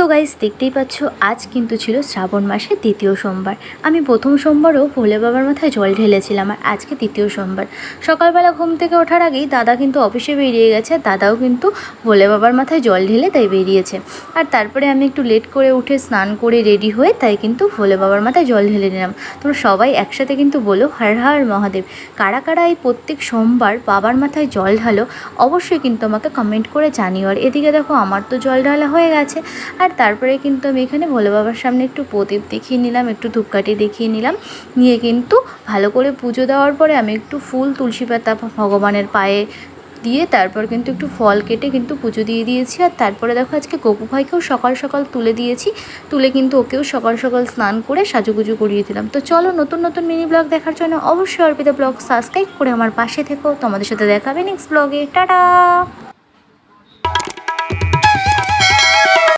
So guys দেখতেই পাচ্ছ আজ কিন্তু ছিল শ্রাবণ মাসের দ্বিতীয় সোমবার। আমি প্রথম সোমবারও ভোলে বাবার মাথায় জল ঢেলেছিলাম, আর আজকে দ্বিতীয় সোমবার। সকালবেলা ঘুম থেকে ওঠার আগেই দাদা কিন্তু অফিসে বেরিয়ে গেছে, দাদাও কিন্তু ভোলে বাবার মাথায় জল ঢেলে তাই বেরিয়েছে। আর তারপরে আমি একটু লেট করে উঠে স্নান করে রেডি হয়ে তাই কিন্তু ভোলে বাবার মাথায় জল ঢেলে নিলাম। তোমরা সবাই একসাথে কিন্তু বলো হর হর মহাদেব। কারা কারা এই প্রত্যেক সোমবার বাবার মাথায় জল ঢালো অবশ্যই কিন্তু আমাকে কমেন্ট করে জানিও। আর এদিকে দেখো আমার তো জল ঢালা হয়ে গেছে, আর তারপরে কিন্তু আমি এখানে ভোলে বাবার সামনে একটু প্রদীপ দেখিয়ে নিলাম, একটু ধূপকাঠি দেখিয়ে নিলাম, নিয়ে কিন্তু ভালো করে পুজো দেওয়ার পরে আমি একটু ফুল তুলসী পাতা ভগবানের পায়ে দিয়ে তারপর কিন্তু একটু ফল কেটে কিন্তু পুজো দিয়ে দিয়েছি। আর তারপরে দেখো আজকে গপু ভাইকেও সকাল সকাল তুলে দিয়েছি, তুলে কিন্তু ওকেও সকাল সকাল স্নান করে সাজুগুজু করিয়ে দিলাম। তো চলো নতুন নতুন মিনি ব্লগ দেখার জন্য অবশ্যই অর্পিতা ব্লগ সাবস্ক্রাইব করে আমার পাশে থেকো। তোমাদের সাথে দেখাবে নেক্সট ব্লগে। টাটা।